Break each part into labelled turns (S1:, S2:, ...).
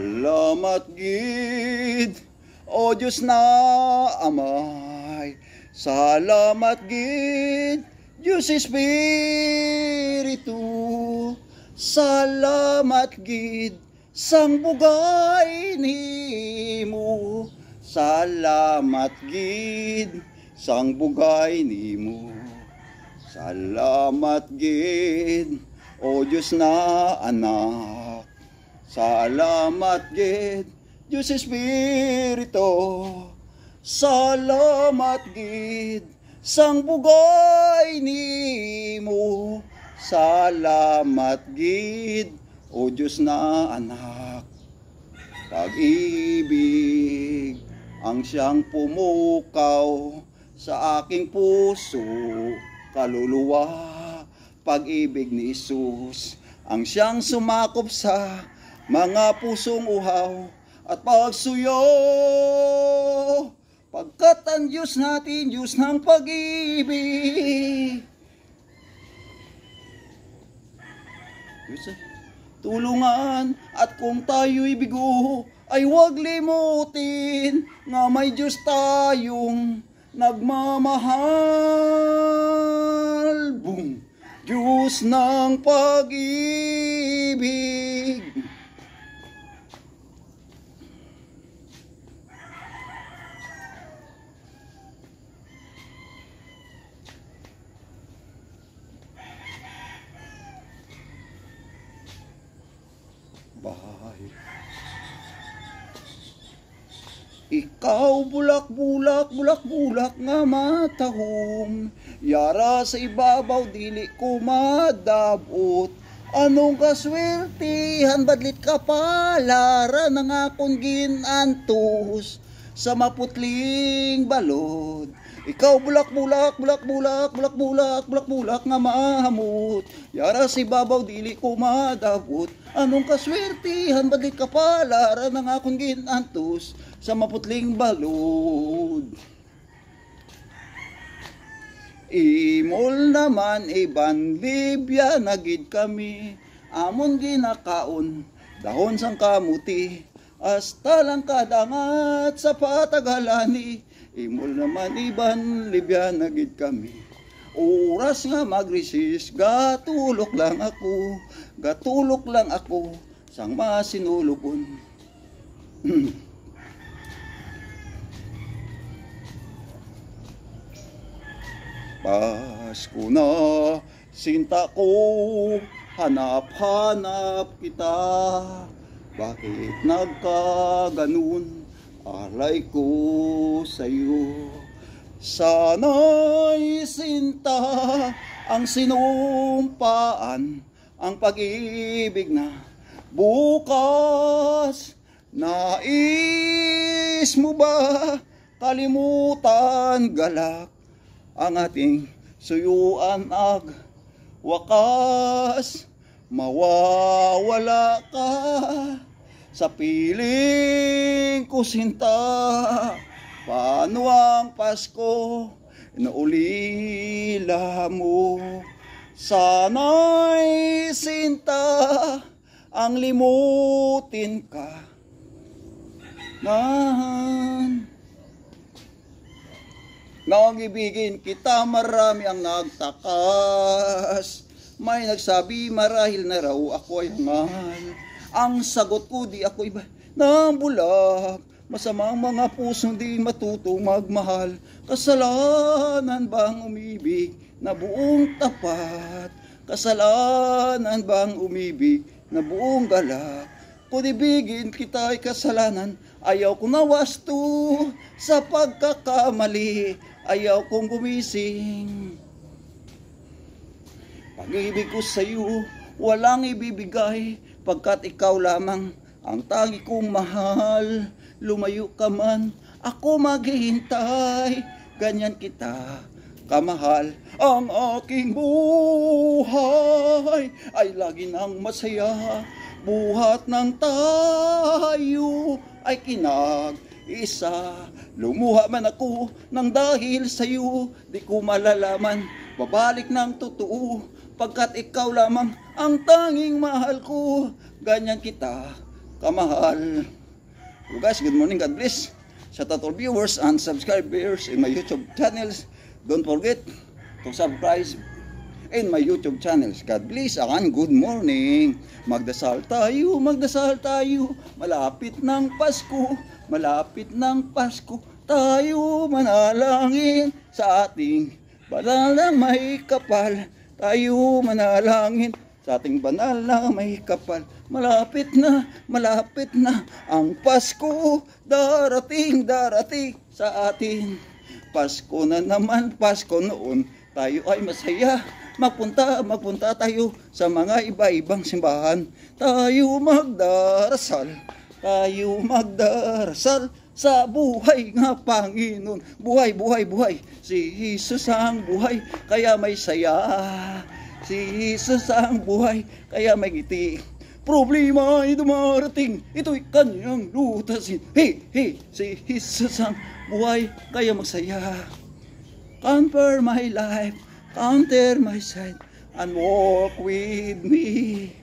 S1: Salamat gid, O Diyos na Amay. Salamat gid, Diyos Espiritu. Salamat gid, sang bugay nimo. Salamat gid, sang bugay nimo. Salamat gid, O Diyos na anak. Salamat gid, Diyos Espiritu. Salamat gid, sang bugay nimo. Salamat gid, O Diyos na anak. Pag-ibig ang siyang pumukaw sa aking puso, kaluluwa. Pag-ibig ni Jesus ang siyang sumakop sa mga pusong uhaw at pagsuyo. Pagkat ang Diyos natin, Diyos ng pag-ibig. Tulungan at kung tayo'y bigo, ay huwag limutin nga may Diyos tayong nagmamahal. Boom! Diyos ng pag-ibig. Bye. Ikaw bulak-bulak, bulak-bulak nga matahom, yara sa ibabaw dili ko madabot. Anong kaswertihan, badlit ka palara ng akong ginantos sa maputling balod. Ikaw bulak-bulak, bulak-bulak, bulak-bulak, bulak-bulak nga mahamot, yara sa ibabaw dili ko madabot. Anong kaswertihan, badlit ka palara ng akong ginantos sa maputling balod. Imol naman iban Libya nagid kami, amon ginakaon dahon sang kamuti, hasta lang kadangat sa patagalani. Imol naman iban Libya nagid kami, oras nga magresis, gatulok lang ako sang masinulupon. Pasko na, sinta ko, hanap-hanap kita. Bakit nagkaganon, alay ko sa'yo. Sana'y sinta ang sinumpaan, ang pag-ibig na bukas. Nais mo ba kalimutan galak ang ating suyuan ag wakas? Mawawala ka sa piling ko sinta. Paano ang Pasko inaulila mo? Sana'y sinta ang limutin ka nan. Nangibigin kita, marami ang nagtakas. May nagsabi marahil na raw ako ay hangal. Ang sagot ko di ako iba ng bulak. Masamang mga pusong di matutong magmahal. Kasalanan bang umibig na buong tapat? Kasalanan bang umibig na buong galak? Kung ibigin kita ay kasalanan, ayaw kong nawasto sa pagkakamali. Ayaw kong gumising. Pag-ibig ko sa'yo, walang ibibigay, pagkat ikaw lamang ang tangi kong mahal. Lumayo ka man, ako maghihintay, ganyan kita kamahal. Ang aking buhay ay lagi nang masaya, buhat ng tayo ay kinag-isa. Lumuha man ako nang dahil sa'yo, di ko malalaman, babalik ng totoo, pagkat ikaw lamang ang tanging mahal ko. Ganyan kita kamahal. So guys, good morning, God bless. Shout out all viewers and subscribers in my YouTube channels. Don't forget to subscribe in my YouTube channels. God bless and good morning. Magdasal tayo, magdasal tayo. Malapit ng Pasko, malapit ng Pasko. Tayo manalangin sa ating banal na may kapal. Tayo manalangin sa ating banal na may kapal. Malapit na ang Pasko. Darating, darating sa atin. Pasko na naman, Pasko noon. Tayo ay masaya. Magpunta tayo sa mga iba-ibang simbahan. Tayo magdarasal. Tayo magdarasal sa buhay nga Panginoon. Buhay, buhay, buhay. Si Jesus ang buhay, kaya may saya. Si Jesus ang buhay, kaya may ngiti. Problema ay dumarating, ito'y kanyang lutasin. Hey, hey, si Jesus ang buhay, kaya magsaya. Comfort my life, counter my side, and walk with me.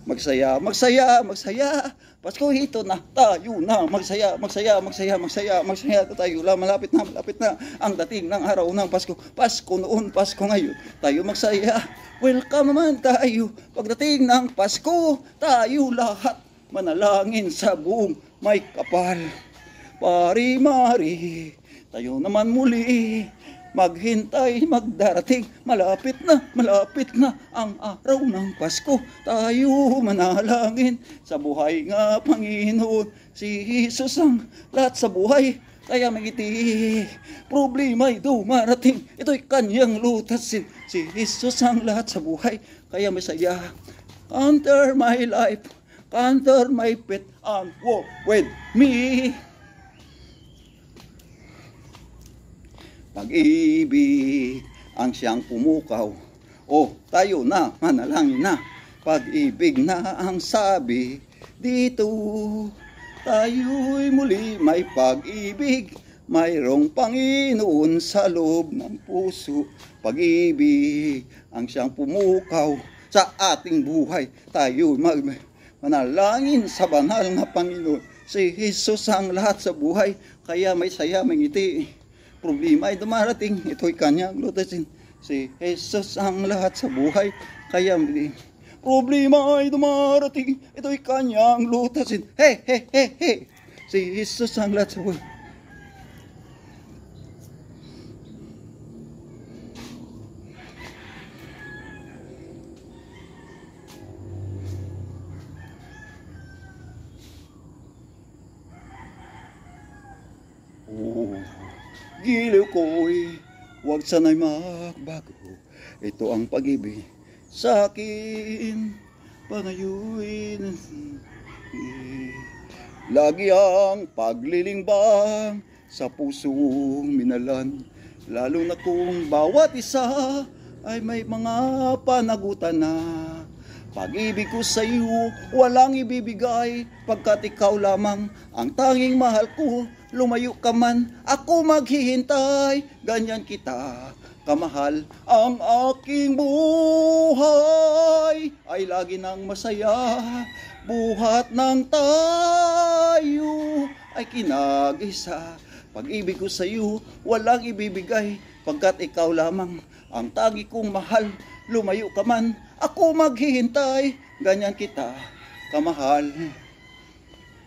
S1: Magsaya, magsaya, magsaya. Pasko hito na, tayo na. Magsaya, magsaya, magsaya, magsaya, magsaya. Tayo lang, malapit na ang dating ng araw ng Pasko. Pasko noon, Pasko ngayon. Tayo magsaya. Welcome naman tayo. Pagdating ng Pasko, tayo lahat manalangin sa buong may kapal. Pari-mari, tayo naman muli. Maghintay, magdarating, malapit na ang araw ng Pasko. Tayo manalangin sa buhay nga Panginoon. Si Jesus ang lahat sa buhay, kaya magiti. Problema ay dumarating, ito'y kanyang lutasin. Si Jesus ang lahat sa buhay, kaya masaya. Counter my life, counter my faith, and walk with me. Pag-ibig ang siyang pumukaw. O tayo na, manalangin na. Pag-ibig na ang sabi dito. Tayo'y muli may pag-ibig. Mayroong Panginoon sa loob ng puso. Pag-ibig ang siyang pumukaw sa ating buhay. Tayo'y manalangin sa banal na Panginoon. Si Jesus ang lahat sa buhay, kaya may saya, may ngiti. Problema ay dumarating, ito'y kanyang lutasin. Si Jesus ang lahat sa buhay, kaya problema ay dumarating, ito'y kanyang lutasin. Hey, hey, hey, hey, si Jesus ang lahat sa buhay. Giliw ko'y huwag sana'y magbago. Ito ang pag-ibig sa akin, pangayuin. Lagi ang paglilimbang sa pusong minalan. Lalo na kung bawat isa ay may mga panagutan na. Pag-ibig ko sa iyo, walang ibibigay, pagkat ikaw lamang ang tanging mahal ko. Lumayo ka man, ako maghihintay, ganyan kita kamahal. Ang aking buhay ay lagi nang masaya. Buhat ng tayo ay kinag-isa. Pag-ibig ko sa iyo, walang ibibigay, pagkat ikaw lamang ang tangi kong mahal. Lumayo ka man, ako maghihintay, ganyan kita kamahal.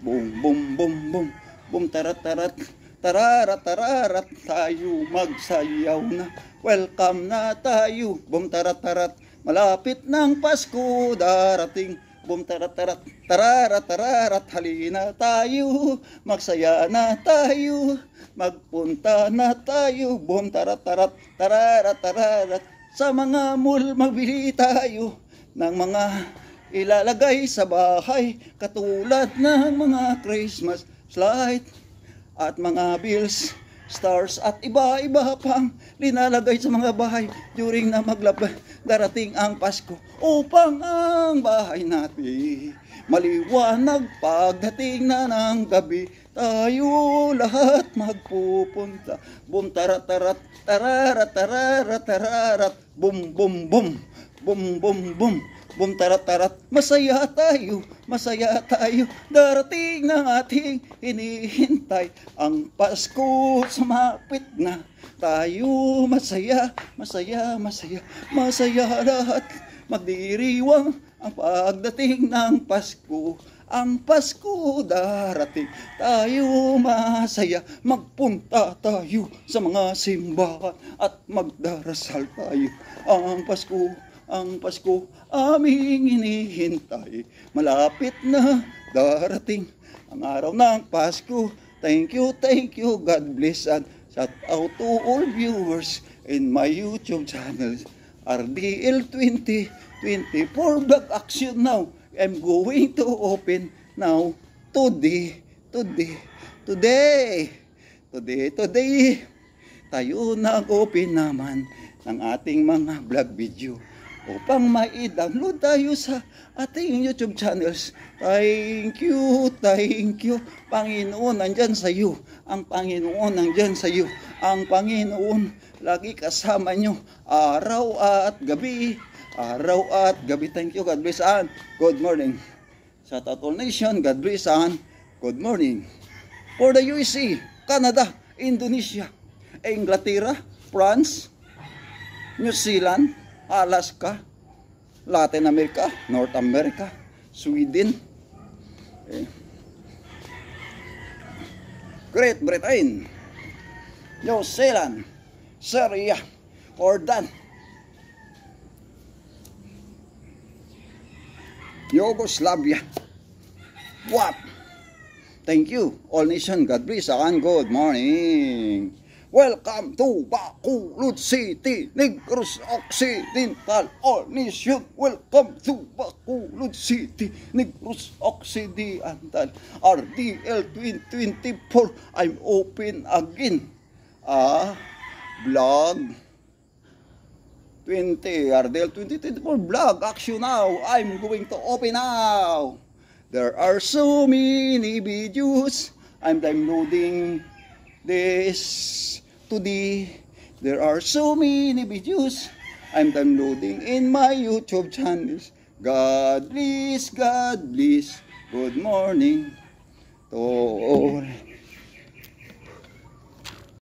S1: Boom, boom, boom, boom. Boom, tarat, tarat, tararat, tararat, tayo magsayaw na. Welcome na tayo. Boom, tarat, tarat, malapit ng Pasko darating. Boom, tarat, tarat, tararat, tararat, halina tayo. Magsaya na tayo, magpunta na tayo. Boom, tarat, tarat, tararat, tararat, sa mga mall magbili tayo ng mga ilalagay sa bahay, katulad ng mga Christmas light at mga bills, stars at iba-iba pang linalagay sa mga bahay during na darating ang Pasko, upang ang bahay natin maliwanag pagdating na ng gabi. Tayo lahat magpupunta. Bum tarat tarat tararat tararat tararat, bum bum bum, bum bum bum, Bum tarat-tarat, masaya tayo, darating ng ating hinihintay. Ang Pasko sumapit na, tayo masaya, masaya lahat. Magdiriwang ang pagdating ng Pasko. Ang Pasko darating, tayo masaya. Magpunta tayo sa mga simbahan at magdarasal tayo. Ang Pasko, aming hinihintay. Malapit na darating ang araw ng Pasko. Thank you, God bless. And shout out to all viewers in my YouTube channel, RDL 2024 Vlog Action Now. I'm going to open now today. Tayo nag-open naman ng ating mga vlog video upang mai-download tayo sa ating YouTube channels. Thank you. Panginoon, nandyan sa iyo. Ang Panginoon, nandyan sa iyo. Ang Panginoon, lagi kasama nyo araw at gabi. Thank you, God bless, and good morning. Sa total nation, God bless, and good morning. For the USA, Canada, Indonesia, Inglaterra, France, New Zealand, Alaska, Latin America, North America, Sweden, Great Britain, New Zealand, Syria, Jordan, Yugoslavia. What? Thank you, all nation. God bless and good morning. Welcome to Bacolod City, Negros Occidental, all nation. Welcome to Bacolod City, Negros Occidental, RDL 2024. I'm open again. Vlog 20, RDL 2024 Vlog Action Now. I'm going to open now. There are so many videos. I'm downloading this today. There are so many videos I'm downloading in my YouTube channels. God bless. Good morning to all.